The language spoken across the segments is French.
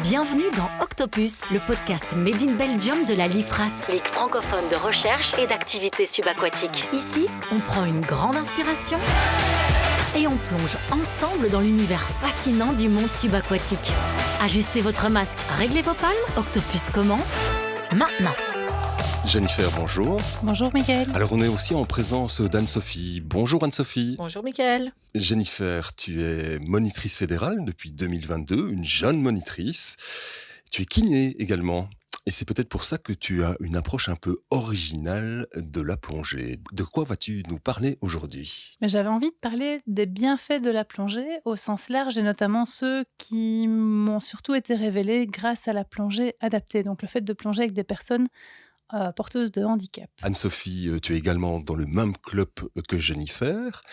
Bienvenue dans Octopus, le podcast Made in Belgium de la LIFRAS, Ligue francophone de recherche et d'activités subaquatiques. Ici, on prend une grande inspiration et on plonge ensemble dans l'univers fascinant du monde subaquatique. Ajustez votre masque, réglez vos palmes, Octopus commence maintenant. Jennifer, bonjour. Bonjour Mickaël. Alors on est aussi en présence d'Anne-Sophie. Bonjour Anne-Sophie. Bonjour Mickaël. Jennifer, tu es monitrice fédérale depuis 2022, une jeune monitrice. Tu es kiné également. Et c'est peut-être pour ça que tu as une approche un peu originale de la plongée. De quoi vas-tu nous parler aujourd'hui ? J'avais envie de parler des bienfaits de la plongée au sens large et notamment ceux qui m'ont surtout été révélés grâce à la plongée adaptée. Donc le fait de plonger avec des personnes porteuses de handicap. Anne-Sophie, tu es également dans le même club que Jennifer.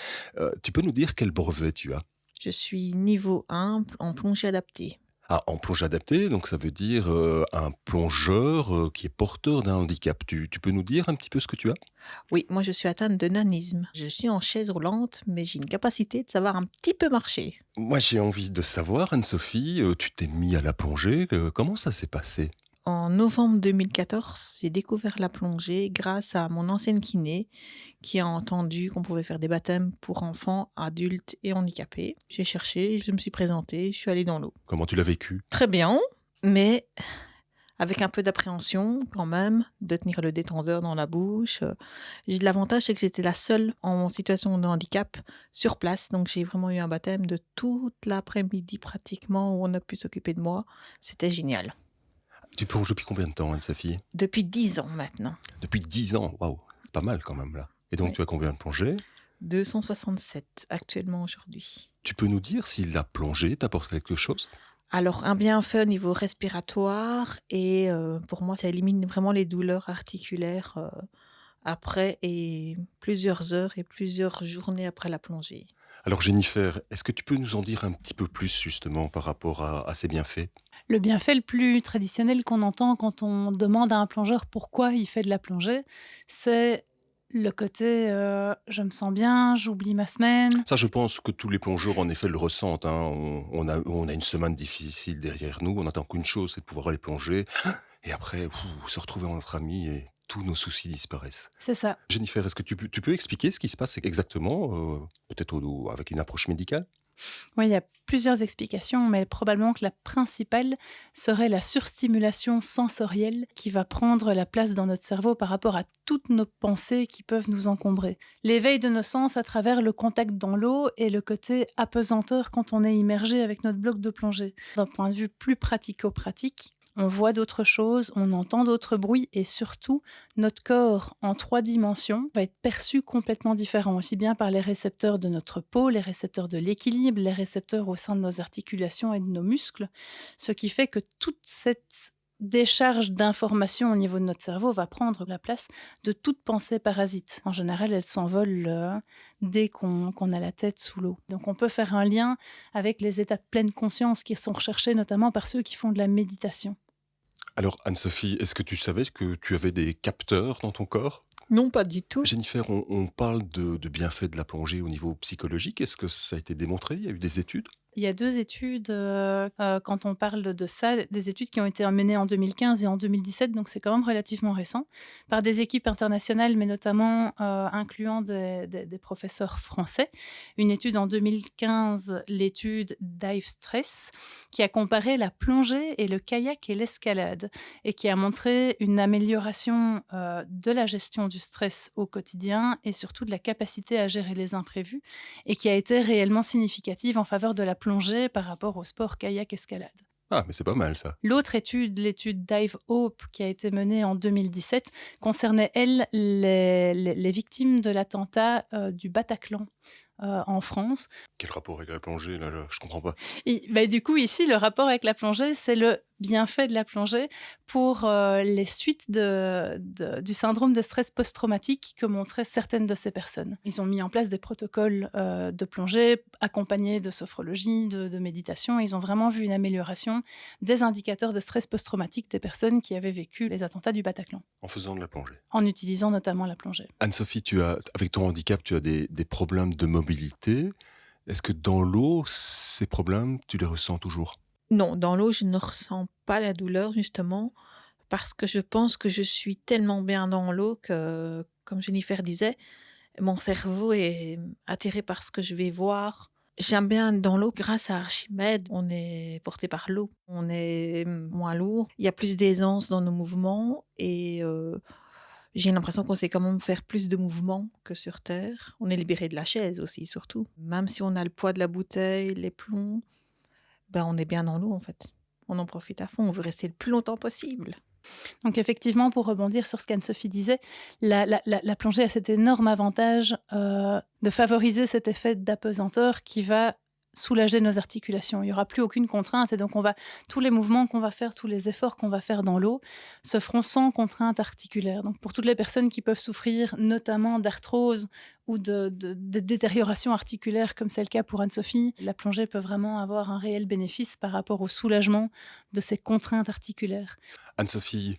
Tu peux nous dire quel brevet tu as ? Je suis niveau 1 en plongée adaptée. Ah, en plongée adaptée, donc ça veut dire un plongeur qui est porteur d'un handicap. Tu peux nous dire un petit peu ce que tu as ? Oui, moi je suis atteinte de nanisme. Je suis en chaise roulante, mais j'ai une capacité de savoir un petit peu marcher. Moi j'ai envie de savoir, Anne-Sophie, tu t'es mis à la plongée, comment ça s'est passé ? En novembre 2014, j'ai découvert la plongée grâce à mon ancienne kiné qui a entendu qu'on pouvait faire des baptêmes pour enfants, adultes et handicapés. J'ai cherché, je me suis présentée, je suis allée dans l'eau. Comment tu l'as vécu ? Très bien, mais avec un peu d'appréhension quand même, de tenir le détendeur dans la bouche. L'avantage, c'est que j'étais la seule en situation de handicap sur place, donc j'ai vraiment eu un baptême de toute l'après-midi pratiquement où on a pu s'occuper de moi. C'était génial. Tu plonges depuis combien de temps, Anne-Sophie ? Depuis 10 ans maintenant. Depuis 10 ans, waouh, c'est pas mal quand même là. Et donc Oui. tu as combien de plongées ? 267 actuellement aujourd'hui. Tu peux nous dire si la plongée t'apporte quelque chose ? Alors, un bienfait au niveau respiratoire et pour moi, ça élimine vraiment les douleurs articulaires après et plusieurs heures et plusieurs journées après la plongée. Alors Jennifer, est-ce que tu peux nous en dire un petit peu plus justement par rapport à ces bienfaits ? Le bienfait le plus traditionnel qu'on entend quand on demande à un plongeur pourquoi il fait de la plongée, c'est le côté je me sens bien, j'oublie ma semaine. Ça, je pense que tous les plongeurs, en effet, le ressentent. Hein. On a une semaine difficile derrière nous. On n'attend qu'une chose, c'est de pouvoir aller plonger. Et après, se retrouver entre amis et tous nos soucis disparaissent. C'est ça. Jennifer, est-ce que tu peux expliquer ce qui se passe exactement, peut-être avec une approche médicale ? Oui, il y a plusieurs explications, mais probablement que la principale serait la surstimulation sensorielle qui va prendre la place dans notre cerveau par rapport à toutes nos pensées qui peuvent nous encombrer. L'éveil de nos sens à travers le contact dans l'eau et le côté apesanteur quand on est immergé avec notre bloc de plongée. D'un point de vue plus pratico-pratique, on voit d'autres choses, on entend d'autres bruits et surtout, notre corps en 3 dimensions va être perçu complètement différent, aussi bien par les récepteurs de notre peau, les récepteurs de l'équilibre, les récepteurs au sein de nos articulations et de nos muscles, ce qui fait que toute cette décharge d'informations au niveau de notre cerveau va prendre la place de toute pensée parasite. En général, elle s'envole dès qu'on a la tête sous l'eau. Donc on peut faire un lien avec les états de pleine conscience qui sont recherchés notamment par ceux qui font de la méditation. Alors Anne-Sophie, est-ce que tu savais que tu avais des capteurs dans ton corps ? Non, pas du tout. Jennifer, on parle de bienfaits de la plongée au niveau psychologique. Est-ce que ça a été démontré ? Il y a eu des études ? Il y a 2 études, quand on parle de ça, des études qui ont été menées en 2015 et en 2017, donc c'est quand même relativement récent, par des équipes internationales, mais notamment incluant des professeurs français. Une étude en 2015, l'étude Dive Stress, qui a comparé la plongée et le kayak et l'escalade, et qui a montré une amélioration de la gestion du stress au quotidien et surtout de la capacité à gérer les imprévus, et qui a été réellement significative en faveur de la plongée par rapport au sport kayak-escalade. Ah, mais c'est pas mal ça. L'autre étude, l'étude Dive Hope, qui a été menée en 2017, concernait, elle, les victimes de l'attentat du Bataclan en France. Quel rapport avec la plongée là, je comprends pas. Et, du coup, ici, le rapport avec la plongée, c'est le bienfait de la plongée pour les suites du syndrome de stress post-traumatique que montraient certaines de ces personnes. Ils ont mis en place des protocoles de plongée accompagnés de sophrologie, de méditation. Ils ont vraiment vu une amélioration des indicateurs de stress post-traumatique des personnes qui avaient vécu les attentats du Bataclan. En faisant de la plongée. En utilisant notamment la plongée. Anne-Sophie, avec ton handicap, tu as des problèmes de mobilité. Est-ce que dans l'eau, ces problèmes, tu les ressens toujours ? Non, dans l'eau, je ne ressens pas la douleur justement parce que je pense que je suis tellement bien dans l'eau que, comme Jennifer disait, mon cerveau est attiré par ce que je vais voir. J'aime bien être dans l'eau grâce à Archimède. On est porté par l'eau. On est moins lourd. Il y a plus d'aisance dans nos mouvements et j'ai l'impression qu'on sait quand même faire plus de mouvements que sur Terre. On est libéré de la chaise aussi, surtout. Même si on a le poids de la bouteille, les plombs, ben on est bien dans l'eau en fait. On en profite à fond. On veut rester le plus longtemps possible. Donc effectivement, pour rebondir sur ce qu'Anne-Sophie disait, la plongée a cet énorme avantage de favoriser cet effet d'apesanteur qui va soulager nos articulations. Il n'y aura plus aucune contrainte et donc tous les mouvements qu'on va faire, tous les efforts qu'on va faire dans l'eau se feront sans contrainte articulaire. Donc pour toutes les personnes qui peuvent souffrir notamment d'arthrose ou de détérioration articulaire, comme c'est le cas pour Anne-Sophie, la plongée peut vraiment avoir un réel bénéfice par rapport au soulagement de ces contraintes articulaires. Anne-Sophie,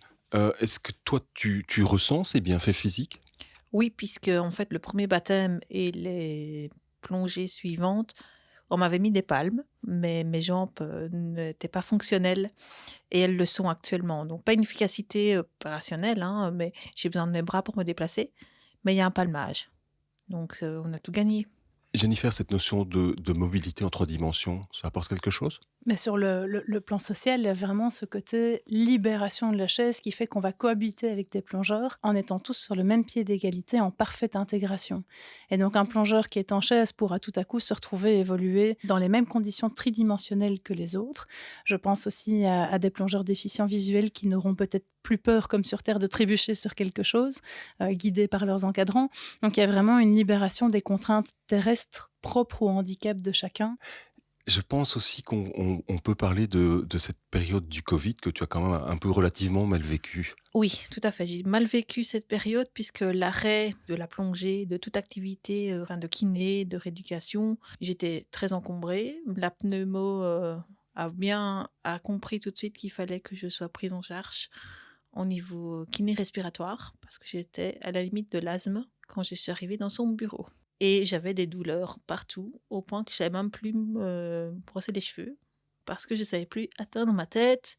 est-ce que toi, tu ressens ces bienfaits physiques? Oui, puisque en fait, le premier baptême et les plongées suivantes, on m'avait mis des palmes, mais mes jambes n'étaient pas fonctionnelles et elles le sont actuellement. Donc, pas une efficacité opérationnelle, hein, mais j'ai besoin de mes bras pour me déplacer, mais il y a un palmage. Donc, on a tout gagné. Jennifer, cette notion de mobilité en 3 dimensions, ça apporte quelque chose? Mais sur le plan social, il y a vraiment ce côté libération de la chaise qui fait qu'on va cohabiter avec des plongeurs en étant tous sur le même pied d'égalité, en parfaite intégration. Et donc un plongeur qui est en chaise pourra tout à coup se retrouver évoluer dans les mêmes conditions tridimensionnelles que les autres. Je pense aussi à des plongeurs déficients visuels qui n'auront peut-être plus peur, comme sur Terre, de trébucher sur quelque chose, guidés par leurs encadrants. Donc il y a vraiment une libération des contraintes terrestres propres au handicap de chacun. Je pense aussi qu'on peut parler de cette période du Covid que tu as quand même un peu relativement mal vécue. Oui, tout à fait. J'ai mal vécu cette période puisque l'arrêt de la plongée, de toute activité de kiné, de rééducation, j'étais très encombrée. La pneumo a compris tout de suite qu'il fallait que je sois prise en charge au niveau kiné respiratoire parce que j'étais à la limite de l'asthme quand je suis arrivée dans son bureau. Et j'avais des douleurs partout, au point que je savais même plus me brosser les cheveux, parce que je savais plus atteindre ma tête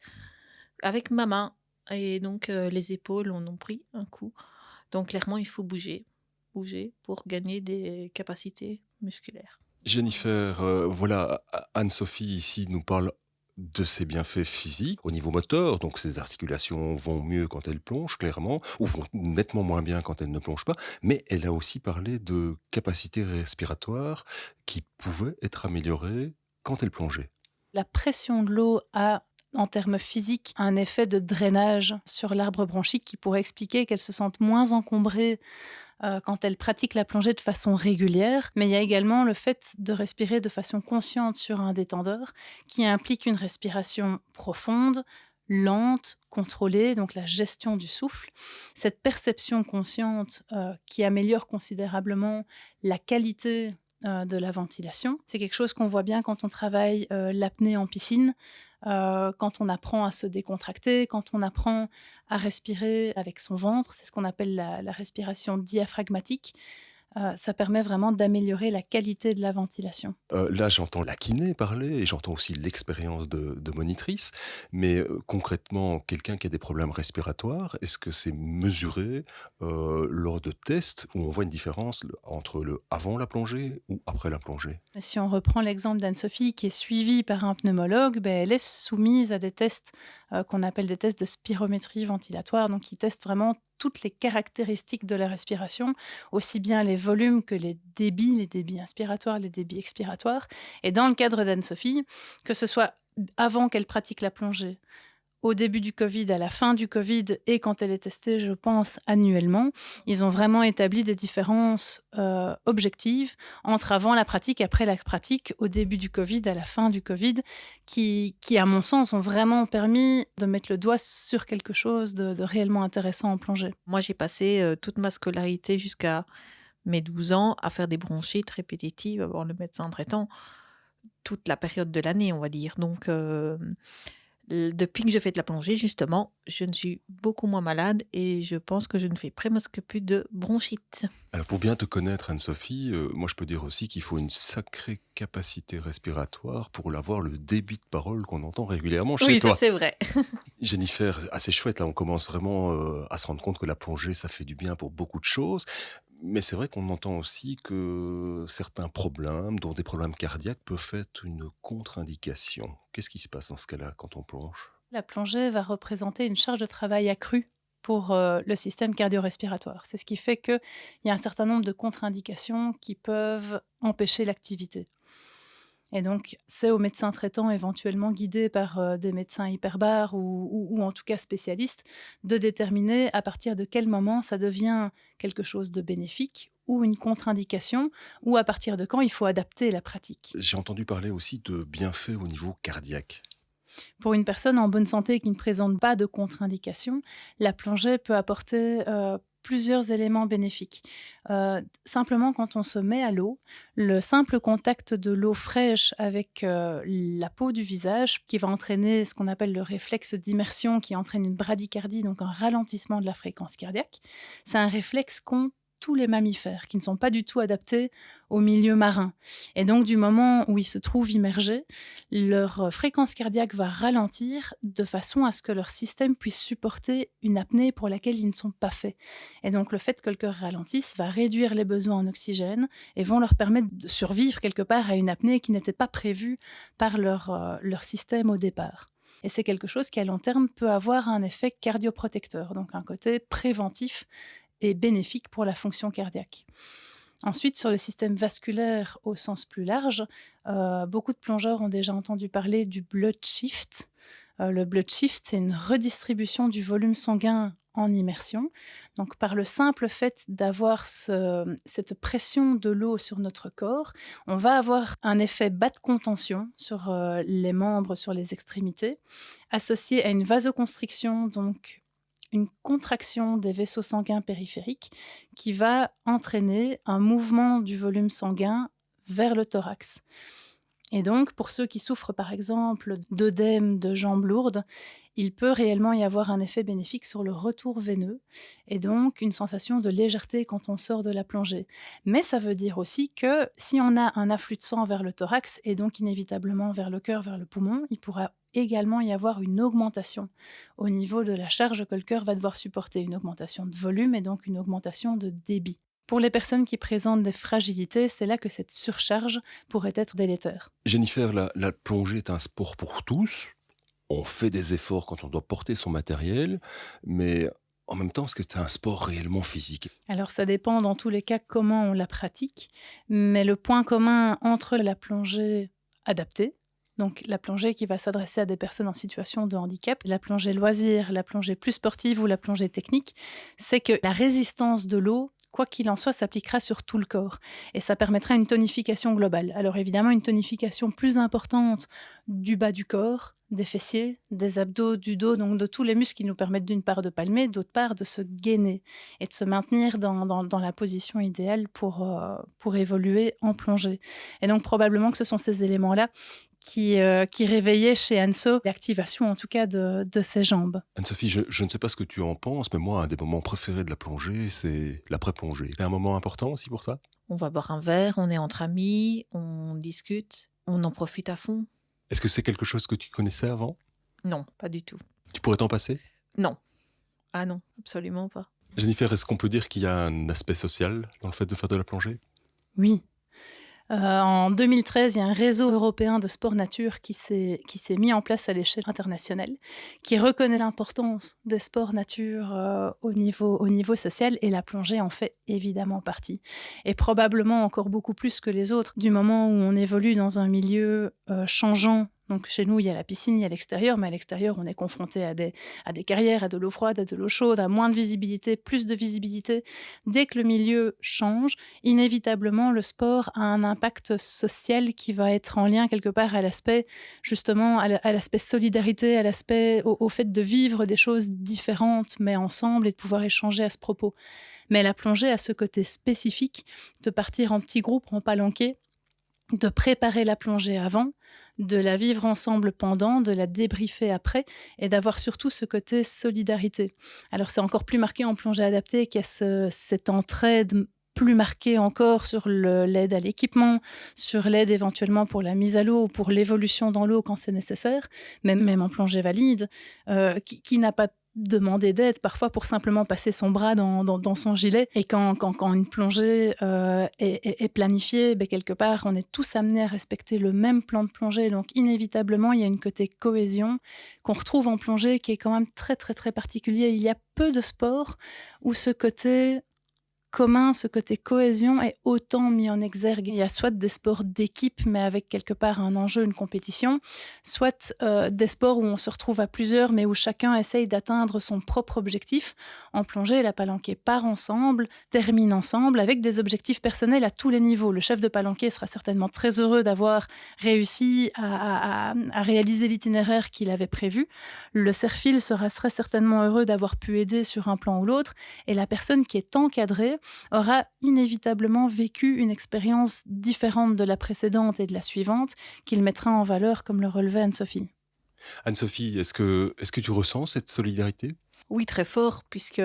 avec ma main. Et donc, les épaules en ont pris un coup. Donc, clairement, il faut bouger pour gagner des capacités musculaires. Jennifer, voilà, Anne-Sophie ici nous parle de ses bienfaits physiques au niveau moteur, donc ses articulations vont mieux quand elle plonge, clairement, ou vont nettement moins bien quand elle ne plonge pas, mais elle a aussi parlé de capacités respiratoires qui pouvaient être améliorées quand elle plongeait. La pression de l'eau a, en termes physiques, un effet de drainage sur l'arbre bronchique qui pourrait expliquer qu'elle se sente moins encombrée quand elle pratique la plongée de façon régulière. Mais il y a également le fait de respirer de façon consciente sur un détendeur qui implique une respiration profonde, lente, contrôlée, donc la gestion du souffle. Cette perception consciente qui améliore considérablement la qualité de la ventilation. C'est quelque chose qu'on voit bien quand on travaille l'apnée en piscine, quand on apprend à se décontracter, quand on apprend à respirer avec son ventre. C'est ce qu'on appelle la respiration diaphragmatique. Ça permet vraiment d'améliorer la qualité de la ventilation. Là, j'entends la kiné parler et j'entends aussi l'expérience de monitrice, mais concrètement, quelqu'un qui a des problèmes respiratoires, est-ce que c'est mesuré lors de tests où on voit une différence entre le avant la plongée ou après la plongée? Si on reprend l'exemple d'Anne-Sophie qui est suivie par un pneumologue, elle est soumise à des tests qu'on appelle des tests de spirométrie ventilatoire, donc qui testent vraiment toutes les caractéristiques de la respiration, aussi bien les volumes que les débits inspiratoires, les débits expiratoires. Et dans le cadre d'Anne-Sophie, que ce soit avant qu'elle pratique la plongée, au début du Covid, à la fin du Covid et quand elle est testée, je pense, annuellement, ils ont vraiment établi des différences objectives entre avant la pratique, après la pratique, au début du Covid, à la fin du Covid, qui à mon sens, ont vraiment permis de mettre le doigt sur quelque chose de réellement intéressant en plongée. Moi, j'ai passé toute ma scolarité jusqu'à mes 12 ans à faire des bronchites répétitives, avoir le médecin traitant toute la période de l'année, on va dire. Donc, Depuis que je fais de la plongée, justement, je ne suis beaucoup moins malade et je pense que je ne fais presque plus de bronchite. Alors pour bien te connaître, Anne-Sophie, moi je peux dire aussi qu'il faut une sacrée capacité respiratoire pour avoir le débit de parole qu'on entend régulièrement chez Oui, ça toi. c'est vrai. Jennifer, assez chouette, là on commence vraiment à se rendre compte que la plongée, ça fait du bien pour beaucoup de choses. Mais c'est vrai qu'on entend aussi que certains problèmes, dont des problèmes cardiaques, peuvent être une contre-indication. Qu'est-ce qui se passe dans ce cas-là quand on plonge? La plongée va représenter une charge de travail accrue pour le système cardio-respiratoire. C'est ce qui fait qu'il y a un certain nombre de contre-indications qui peuvent empêcher l'activité. Et donc, c'est aux médecins traitants, éventuellement guidés par des médecins hyperbares ou en tout cas spécialistes, de déterminer à partir de quel moment ça devient quelque chose de bénéfique ou une contre-indication, ou à partir de quand il faut adapter la pratique. J'ai entendu parler aussi de bienfaits au niveau cardiaque. Pour une personne en bonne santé qui ne présente pas de contre-indication, la plongée peut apporter plusieurs éléments bénéfiques. Simplement, quand on se met à l'eau, le simple contact de l'eau fraîche avec la peau du visage, qui va entraîner ce qu'on appelle le réflexe d'immersion, qui entraîne une bradycardie, donc un ralentissement de la fréquence cardiaque, c'est un réflexe qu'ont tous les mammifères, qui ne sont pas du tout adaptés au milieu marin. Et donc, du moment où ils se trouvent immergés, leur fréquence cardiaque va ralentir de façon à ce que leur système puisse supporter une apnée pour laquelle ils ne sont pas faits. Et donc, le fait que le cœur ralentisse va réduire les besoins en oxygène et vont leur permettre de survivre quelque part à une apnée qui n'était pas prévue par leur système au départ. Et c'est quelque chose qui, à long terme, peut avoir un effet cardioprotecteur, donc un côté préventif et bénéfique pour la fonction cardiaque. Ensuite, sur le système vasculaire au sens plus large, beaucoup de plongeurs ont déjà entendu parler du blood shift. Le blood shift, c'est une redistribution du volume sanguin en immersion. Donc, par le simple fait d'avoir cette pression de l'eau sur notre corps, on va avoir un effet bas de contention sur les membres, sur les extrémités, associé à une vasoconstriction, donc une contraction des vaisseaux sanguins périphériques qui va entraîner un mouvement du volume sanguin vers le thorax. Et donc, pour ceux qui souffrent par exemple d'œdème de jambes lourdes, il peut réellement y avoir un effet bénéfique sur le retour veineux et donc une sensation de légèreté quand on sort de la plongée. Mais ça veut dire aussi que si on a un afflux de sang vers le thorax et donc inévitablement vers le cœur, vers le poumon, il pourra également y avoir une augmentation au niveau de la charge que le cœur va devoir supporter, une augmentation de volume et donc une augmentation de débit. Pour les personnes qui présentent des fragilités, c'est là que cette surcharge pourrait être délétère. Jennifer, la plongée est un sport pour tous. On fait des efforts quand on doit porter son matériel, mais en même temps, est-ce que c'est un sport réellement physique? Alors ça dépend dans tous les cas comment on la pratique, mais le point commun entre la plongée adaptée, donc la plongée qui va s'adresser à des personnes en situation de handicap, la plongée loisir, la plongée plus sportive ou la plongée technique, c'est que la résistance de l'eau, quoi qu'il en soit, s'appliquera sur tout le corps. Et ça permettra une tonification globale. Alors évidemment, une tonification plus importante du bas du corps, des fessiers, des abdos, du dos, donc de tous les muscles qui nous permettent d'une part de palmer, d'autre part de se gainer et de se maintenir dans la position idéale pour évoluer en plongée. Et donc probablement que ce sont ces éléments-là qui réveillait chez Anso l'activation en tout cas de ses jambes. Anne-Sophie, je ne sais pas ce que tu en penses, mais moi, un des moments préférés de la plongée, c'est l'après-plongée. C'est un moment important aussi pour toi? On va boire un verre, on est entre amis, on discute, on en profite à fond. Est-ce que c'est quelque chose que tu connaissais avant? Non, pas du tout. Tu pourrais t'en passer? Non. Ah non, absolument pas. Jennifer, est-ce qu'on peut dire qu'il y a un aspect social dans le fait de faire de la plongée? Oui. En 2013, il y a un réseau européen de sport nature qui s'est mis en place à l'échelle internationale, qui reconnaît l'importance des sports nature au niveau social, et la plongée en fait évidemment partie. Et probablement encore beaucoup plus que les autres, du moment où on évolue dans un milieu changeant. Donc chez nous, il y a la piscine, il y a l'extérieur, mais à l'extérieur, on est confronté à des carrières, à de l'eau froide, à de l'eau chaude, à moins de visibilité, plus de visibilité. Dès que le milieu change, inévitablement, le sport a un impact social qui va être en lien quelque part à l'aspect, justement, à l'aspect solidarité, à l'aspect au fait de vivre des choses différentes, mais ensemble, et de pouvoir échanger à ce propos. Mais la plongée a ce côté spécifique de partir en petits groupes, en palanquet, de préparer la plongée avant, de la vivre ensemble pendant, de la débriefer après et d'avoir surtout ce côté solidarité. Alors c'est encore plus marqué en plongée adaptée qu'il y a cette entraide plus marquée encore sur l'aide à l'équipement, sur l'aide éventuellement pour la mise à l'eau ou pour l'évolution dans l'eau quand c'est nécessaire, même en plongée valide, qui n'a pas demandé d'aide parfois pour simplement passer son bras dans son gilet. Et quand une plongée est planifiée, quelque part, on est tous amenés à respecter le même plan de plongée. Donc, inévitablement, il y a une côté cohésion qu'on retrouve en plongée qui est quand même très, très, très particulier. Il y a peu de sports où ce côté commun, ce côté cohésion est autant mis en exergue. Il y a soit des sports d'équipe, mais avec quelque part un enjeu, une compétition, soit des sports où on se retrouve à plusieurs, mais où chacun essaye d'atteindre son propre objectif. En plongée, la palanquée part ensemble, termine ensemble, avec des objectifs personnels à tous les niveaux. Le chef de palanquée sera certainement très heureux d'avoir réussi à réaliser l'itinéraire qu'il avait prévu. Le cerfile serait certainement heureux d'avoir pu aider sur un plan ou l'autre, et la personne qui est encadrée aura inévitablement vécu une expérience différente de la précédente et de la suivante qu'il mettra en valeur, comme le relevait Anne-Sophie. Anne-Sophie, est-ce que tu ressens cette solidarité ? Oui, très fort, puisque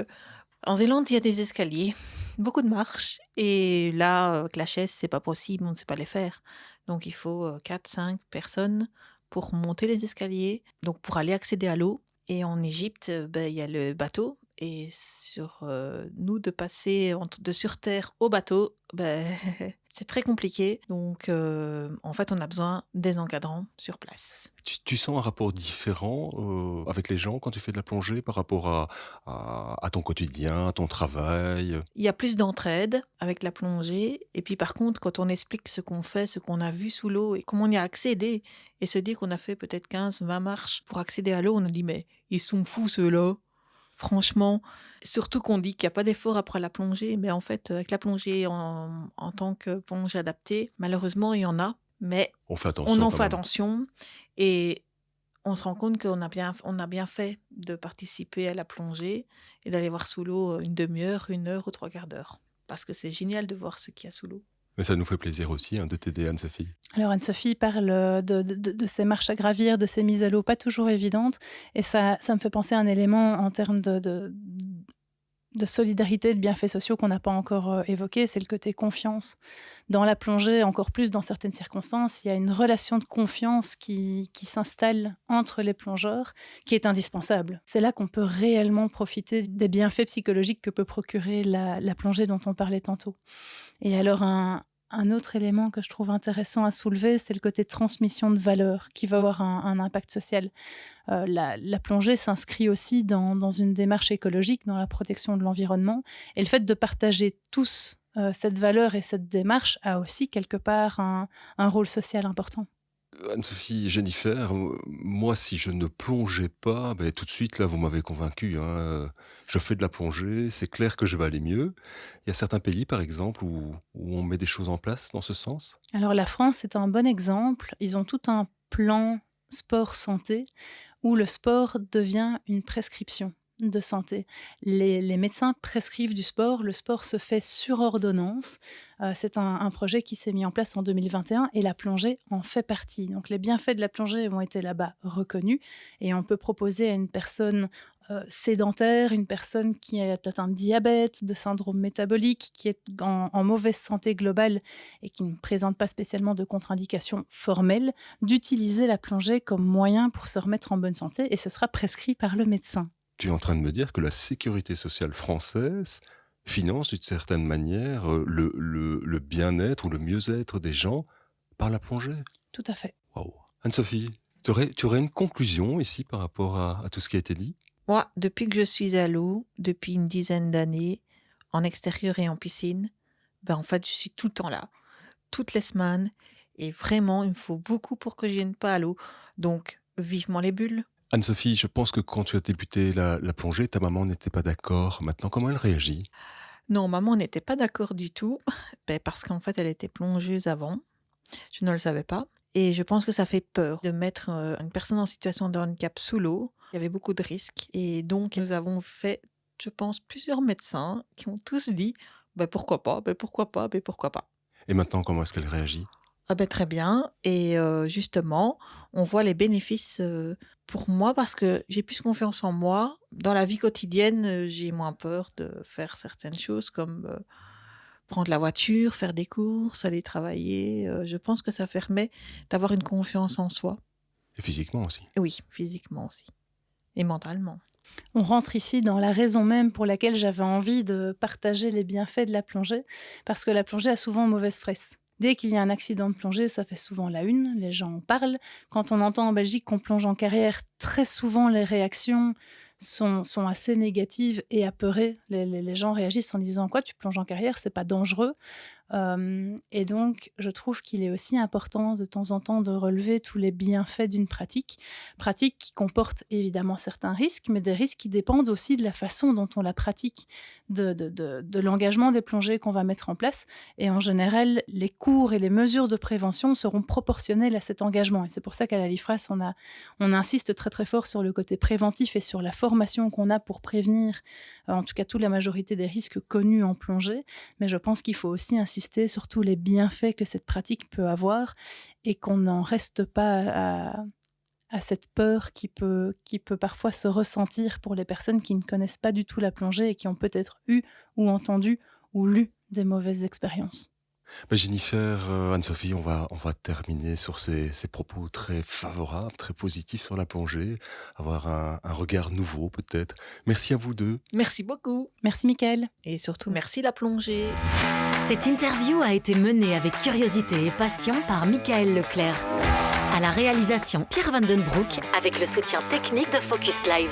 en Zélande, il y a des escaliers, beaucoup de marches, et là, avec la chaise, c'est pas possible, on ne sait pas les faire. Donc, il faut 4-5 personnes pour monter les escaliers, donc pour aller accéder à l'eau. Et en Égypte, il y a le bateau. Et sur nous de passer de sur terre au bateau, c'est très compliqué. Donc, en fait, on a besoin des encadrants sur place. Tu sens un rapport différent avec les gens quand tu fais de la plongée par rapport à ton quotidien, à ton travail ? Il y a plus d'entraide avec la plongée. Et puis, par contre, quand on explique ce qu'on fait, ce qu'on a vu sous l'eau et comment on y a accédé, et se dire qu'on a fait peut-être 15-20 marches pour accéder à l'eau, on a dit, mais ils sont fous ceux-là. Franchement, surtout qu'on dit qu'il n'y a pas d'effort après la plongée, mais en fait, avec la plongée en tant que plongée adaptée, malheureusement, il y en a, mais on fait attention. On en fait attention et on se rend compte qu'on a bien fait de participer à la plongée et d'aller voir sous l'eau une demi-heure, 1 heure ou 3 quarts d'heure. Parce que c'est génial de voir ce qu'il y a sous l'eau. Mais ça nous fait plaisir aussi de t'aider, Anne-Sophie. Alors Anne-Sophie parle de ces marches à gravir, de ces mises à l'eau pas toujours évidentes. Et ça me fait penser à un élément en termes de solidarité, de bienfaits sociaux qu'on n'a pas encore évoqué, c'est le côté confiance. Dans la plongée, encore plus dans certaines circonstances, il y a une relation de confiance qui s'installe entre les plongeurs, qui est indispensable. C'est là qu'on peut réellement profiter des bienfaits psychologiques que peut procurer la plongée dont on parlait tantôt. Et alors un autre élément que je trouve intéressant à soulever, c'est le côté transmission de valeurs qui va avoir un impact social. La plongée s'inscrit aussi dans une démarche écologique, dans la protection de l'environnement. Et le fait de partager tous cette valeur et cette démarche a aussi quelque part un rôle social important. Anne-Sophie, Jennifer, moi, si je ne plongeais pas, tout de suite, là, vous m'avez convaincu. Je fais de la plongée, c'est clair que je vais aller mieux. Il y a certains pays, par exemple, où on met des choses en place dans ce sens ? Alors, la France est un bon exemple. Ils ont tout un plan sport-santé où le sport devient une prescription de santé. Les médecins prescrivent du sport, le sport se fait sur ordonnance. C'est un projet qui s'est mis en place en 2021 et la plongée en fait partie. Donc les bienfaits de la plongée ont été là-bas reconnus et on peut proposer à une personne sédentaire, une personne qui est atteinte de diabète, de syndrome métabolique, qui est en mauvaise santé globale et qui ne présente pas spécialement de contre-indications formelles, d'utiliser la plongée comme moyen pour se remettre en bonne santé et ce sera prescrit par le médecin. Tu es en train de me dire que la sécurité sociale française finance d'une certaine manière le bien-être ou le mieux-être des gens par la plongée ? Tout à fait. Waouh. Anne-Sophie, tu aurais une conclusion ici par rapport à tout ce qui a été dit ? Moi, depuis que je suis à l'eau, depuis une dizaine d'années, en extérieur et en piscine, en fait, je suis tout le temps là, toutes les semaines. Et vraiment, il me faut beaucoup pour que je vienne pas à l'eau. Donc, vivement les bulles. Anne-Sophie, je pense que quand tu as débuté la plongée, ta maman n'était pas d'accord. Maintenant, comment elle réagit ? Non, maman n'était pas d'accord du tout, parce qu'en fait, elle était plongeuse avant. Je ne le savais pas. Et je pense que ça fait peur de mettre une personne en situation de handicap sous l'eau. Il y avait beaucoup de risques. Et donc, nous avons fait, je pense, plusieurs médecins qui ont tous dit pourquoi pas, pourquoi pas, pourquoi pas. Et maintenant, comment est-ce qu'elle réagit ? Ah ben très bien. Et justement, on voit les bénéfices pour moi parce que j'ai plus confiance en moi. Dans la vie quotidienne, j'ai moins peur de faire certaines choses comme prendre la voiture, faire des courses, aller travailler. Je pense que ça permet d'avoir une confiance en soi. Et physiquement aussi. Oui, physiquement aussi. Et mentalement. On rentre ici dans la raison même pour laquelle j'avais envie de partager les bienfaits de la plongée, parce que la plongée a souvent mauvaise presse. Dès qu'il y a un accident de plongée, ça fait souvent la une, les gens en parlent. Quand on entend en Belgique qu'on plonge en carrière, très souvent les réactions sont assez négatives et apeurées. Les gens réagissent en disant « Quoi, tu plonges en carrière, c'est pas dangereux ?» Et donc, je trouve qu'il est aussi important de temps en temps de relever tous les bienfaits d'une pratique qui comporte évidemment certains risques, mais des risques qui dépendent aussi de la façon dont on la pratique, de l'engagement des plongées qu'on va mettre en place. Et en général, les cours et les mesures de prévention seront proportionnelles à cet engagement. Et c'est pour ça qu'à la LIFRAS, on insiste très très fort sur le côté préventif et sur la formation qu'on a pour prévenir, en tout cas toute la majorité des risques connus en plongée. Mais je pense qu'il faut aussi insister sur tous les bienfaits que cette pratique peut avoir et qu'on n'en reste pas à cette peur qui peut parfois se ressentir pour les personnes qui ne connaissent pas du tout la plongée et qui ont peut-être eu ou entendu ou lu des mauvaises expériences. Jennifer, Anne-Sophie, on va terminer sur ces propos très favorables, très positifs sur la plongée, avoir un regard nouveau peut-être. Merci à vous deux. Merci beaucoup. Merci Mickaël. Et surtout, merci la plongée. Cette interview a été menée avec curiosité et passion par Mickaël Leclerc. À la réalisation, Pierre Vandenbroek, avec le soutien technique de Focus Live.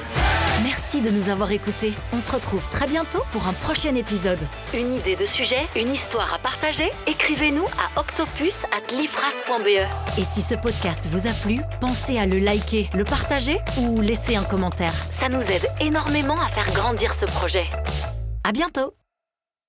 Merci de nous avoir écoutés. On se retrouve très bientôt pour un prochain épisode. Une idée de sujet, une histoire à partager? Écrivez-nous à octopus@lifras.be. Et si ce podcast vous a plu, pensez à le liker, le partager ou laisser un commentaire. Ça nous aide énormément à faire grandir ce projet. À bientôt!